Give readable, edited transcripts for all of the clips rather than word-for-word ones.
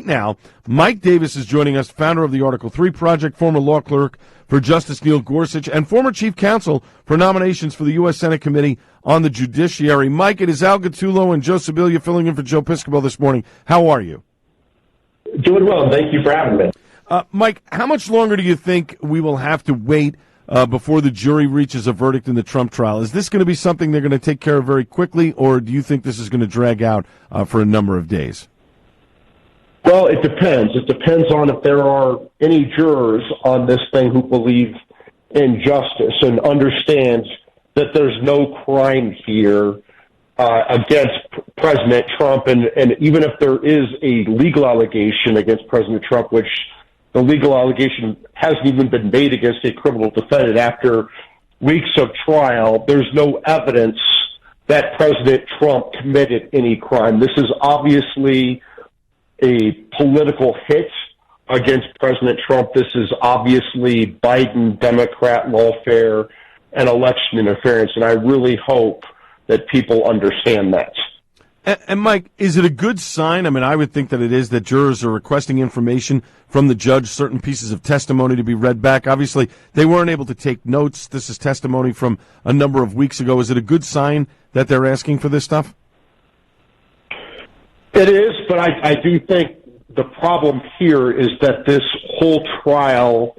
right now, Mike Davis is joining us, founder of the Article 3 Project, former law clerk for Justice Neil Gorsuch, and former chief counsel for nominations for the U.S. Senate Committee on the Judiciary. Mike, it is Al Gattullo and Joe Sibilia filling in for Joe Piscopo this morning. How are you? Doing well. Thank you for having me. Mike, how much longer do you think we will have to wait before the jury reaches a verdict in the Trump trial? Is this going to be something they're going to take care of very quickly, or do you think this is going to drag out for a number of days? Well, it depends. It depends on if there are any jurors on this thing who believe in justice and understand that there's no crime here against President Trump. And even if there is a legal allegation against President Trump, which the legal allegation hasn't even been made against a criminal defendant after weeks of trial, there's no evidence that President Trump committed any crime. This is obviously a political hit against President Trump. This is obviously Biden Democrat lawfare and election interference, and I really hope that people understand that. And Mike, is it a good sign? I mean, I would think that it is, that jurors are requesting information from the judge, certain pieces of testimony to be read back. Obviously, they weren't able to take notes. This is testimony from a number of weeks ago. Is it a good sign that they're asking for this stuff? It is, but I do think the problem here is that this whole trial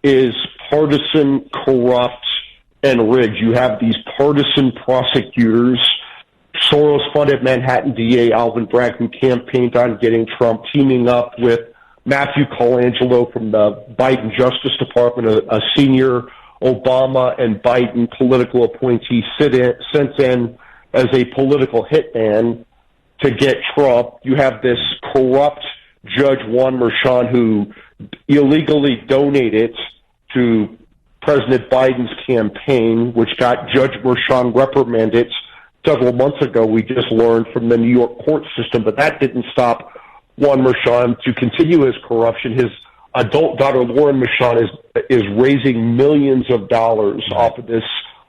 is partisan, corrupt, and rigged. You have these partisan prosecutors, Soros-funded Manhattan DA Alvin Bragg, who campaigned on getting Trump, teaming up with Matthew Colangelo from the Biden Justice Department, a senior Obama and Biden political appointee sent in as a political hitman to get Trump. You have this corrupt Judge Juan Merchan who illegally donated to President Biden's campaign, which got Judge Merchan reprimanded several months ago. We just learned from the New York court system, but that didn't stop Juan Merchan to continue his corruption. His adult daughter, Lauren Merchan, is raising millions of dollars off of this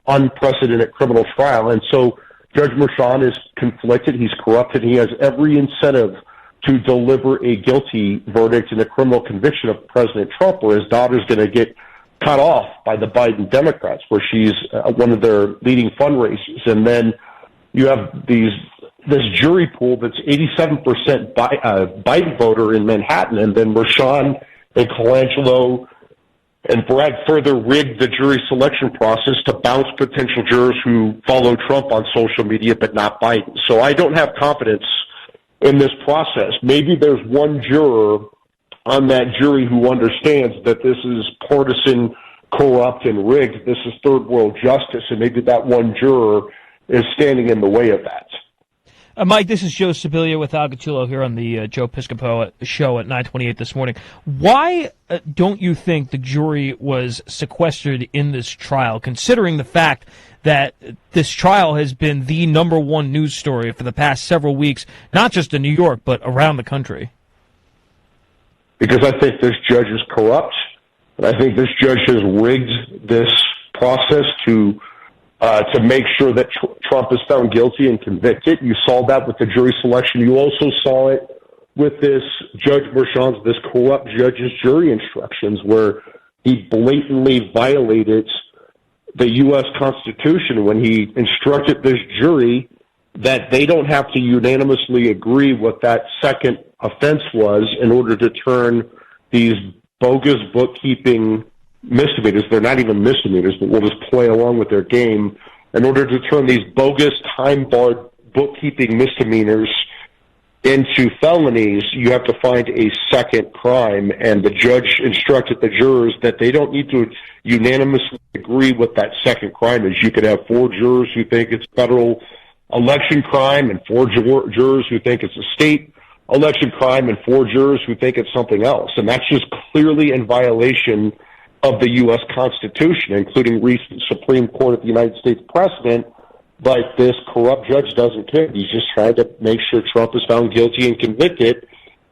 unprecedented criminal trial. And so Judge Merchan is conflicted. He's corrupted. He has every incentive to deliver a guilty verdict in a criminal conviction of President Trump, where his daughter's going to get cut off by the Biden Democrats, where she's one of their leading fundraisers. And then you have this jury pool that's 87% Biden voter in Manhattan, and then Merchan and Colangelo and Bragg further rigged the jury selection process to bounce potential jurors who follow Trump on social media but not Biden. So I don't have confidence in this process. Maybe there's one juror on that jury who understands that this is partisan, corrupt, and rigged. This is third world justice, and maybe that one juror is standing in the way of that. Mike, this is Joe Sibilia with Al Gattullo here on the Joe Piscopo show at 9:28 this morning. Why don't you think the jury was sequestered in this trial, considering the fact that this trial has been the number one news story for the past several weeks, not just in New York, but around the country? Because I think this judge is corrupt, and I think this judge has rigged this process to make sure that Trump is found guilty and convicted. You saw that with the jury selection. You also saw it with this Judge Merchan's, this corrupt judge's jury instructions, where he blatantly violated the U.S. Constitution when he instructed this jury that they don't have to unanimously agree what that second offense was in order to turn these bogus bookkeeping misdemeanors — they're not even misdemeanors, but we'll just play along with their game — in order to turn these bogus time-barred bookkeeping misdemeanors into felonies. You have to find a second crime, and the judge instructed the jurors that they don't need to unanimously agree what that second crime is. You could have 4 jurors who think it's federal election crime, and 4 jurors who think it's a state election crime, and 4 jurors who think it's something else. And that's just clearly in violation of the U.S. Constitution, including recent Supreme Court of the United States precedent. But this corrupt judge doesn't care. He's just trying to make sure Trump is found guilty and convicted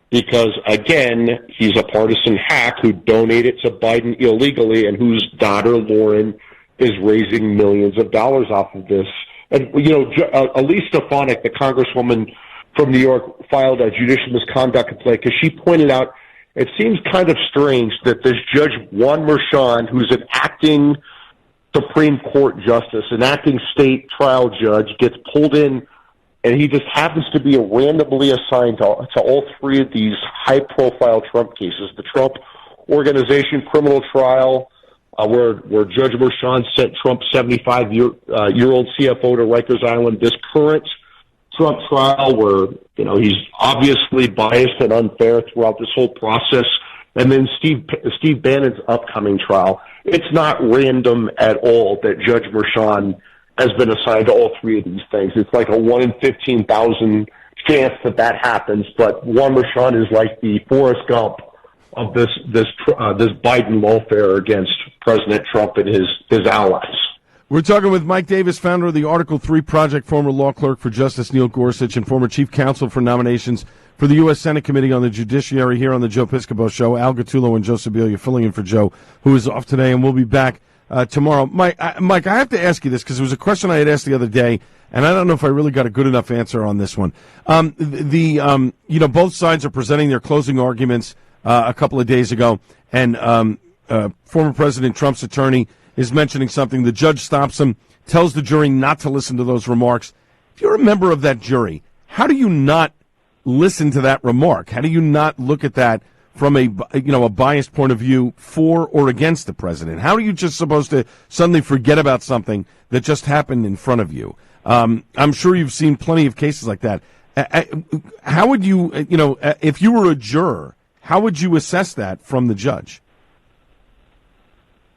because, again, he's a partisan hack who donated to Biden illegally and whose daughter, Lauren, is raising millions of dollars off of this. And, you know, Elise Stefanik, the congresswoman from New York filed a judicial misconduct complaint because she pointed out it seems kind of strange that this Judge Juan Merchan, who's an acting Supreme Court justice, an acting state trial judge, gets pulled in, and he just happens to be randomly assigned to all three of these high-profile Trump cases. The Trump Organization criminal trial, where Judge Merchan sent Trump's 75-year-old CFO to Rikers Island. This current Trump trial, where he's obviously biased and unfair throughout this whole process, and then Steve Bannon's upcoming trial. It's not random at all that Judge Merchan has been assigned to all three of these things. It's like a 1 in 15,000 chance that happens. But Juan Merchan is like the Forrest Gump of this Biden lawfare against President Trump and his allies. We're talking with Mike Davis, founder of the Article 3 Project, former law clerk for Justice Neil Gorsuch, and former chief counsel for nominations for the U.S. Senate Committee on the Judiciary here on the Joe Piscopo Show. Al Gattullo and Joe Sibilia filling in for Joe, who is off today, and we'll be back tomorrow. Mike, I have to ask you this because it was a question I had asked the other day, and I don't know if I really got a good enough answer on this one. Both sides are presenting their closing arguments a couple of days ago, and former President Trump's attorney is mentioning something. The judge stops him, tells the jury not to listen to those remarks. If you're a member of that jury, how do you not listen to that remark? How do you not look at that from a biased point of view for or against the president? How are you just supposed to suddenly forget about something that just happened in front of you? I'm sure you've seen plenty of cases like that. How would you, if you were a juror, how would you assess that from the judge?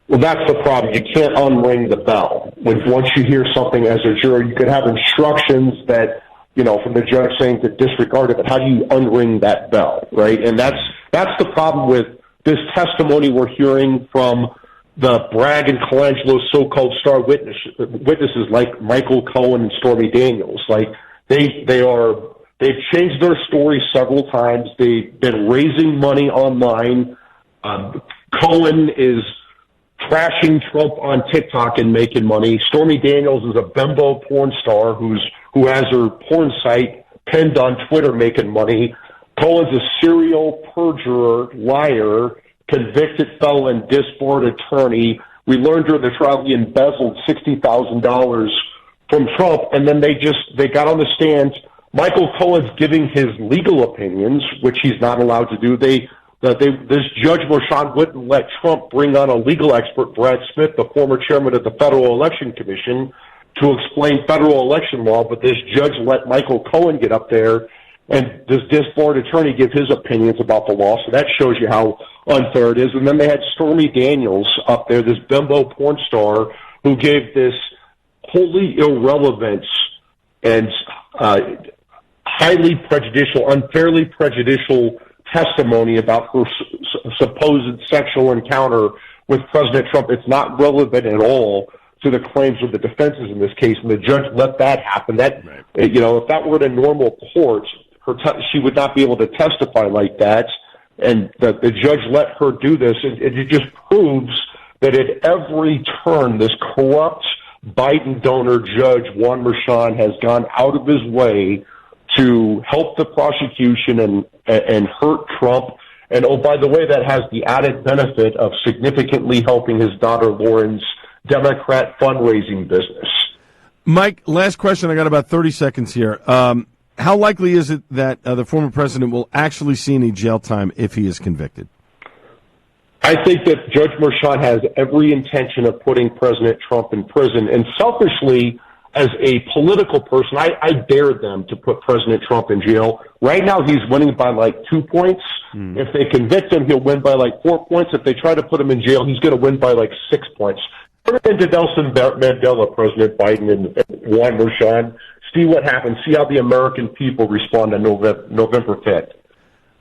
Well, that's the problem. You can't unring the bell. Once you hear something as a juror, you could have instructions that, from the judge saying to disregard it, but how do you unring that bell, right? And that's the problem with this testimony we're hearing from the Bragg and Colangelo so-called star witnesses like Michael Cohen and Stormy Daniels. Like, they've changed their story several times. They've been raising money online. Cohen is trashing Trump on TikTok and making money. Stormy Daniels is a bimbo porn star who has her porn site pinned on Twitter making money. Cohen's a serial perjurer, liar, convicted felon, disbarred attorney. We learned during the trial he embezzled $60,000 from Trump, and then they got on the stand. Michael Cohen's giving his legal opinions, which he's not allowed to do. This Judge Merchan wouldn't let Trump bring on a legal expert, Brad Smith, the former chairman of the Federal Election Commission, to explain federal election law, but this judge let Michael Cohen get up there and this disbarred attorney give his opinions about the law. So that shows you how unfair it is. And then they had Stormy Daniels up there, this bimbo porn star, who gave this wholly irrelevant and highly prejudicial, unfairly prejudicial testimony about her supposed sexual encounter with President Trump. It's not relevant at all to the claims of the defenses in this case, and the judge let that happen. That, right. If that were in a normal court, she would not be able to testify like that, and the judge let her do this. It just proves that at every turn, this corrupt Biden donor judge, Juan Merchan, has gone out of his way to help the prosecution and hurt Trump. And, oh, by the way, that has the added benefit of significantly helping his daughter Lauren's Democrat fundraising business. Mike, last question. I got about 30 seconds here. How likely is it that the former president will actually see any jail time if he is convicted? I think that Judge Merchan has every intention of putting President Trump in prison. And selfishly, as a political person, I dare them to put President Trump in jail. Right now, he's winning by like 2 points. If they convict him, he'll win by like 4 points. If they try to put him in jail, he's going to win by like 6 points. Turn it into Nelson Mandela, President Biden and Juan Merchan. See what happens. See how the American people respond on November 5th.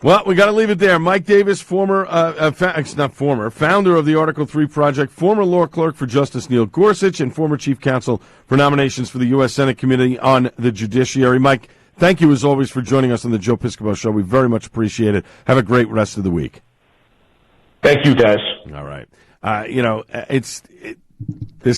Well, we got to leave it there. Mike Davis, founder of the Article 3 Project, former law clerk for Justice Neil Gorsuch, and former chief counsel for nominations for the U.S. Senate Committee on the Judiciary. Mike, thank you as always for joining us on the Joe Piscopo Show. We very much appreciate it. Have a great rest of the week. Thank you, guys. All right. This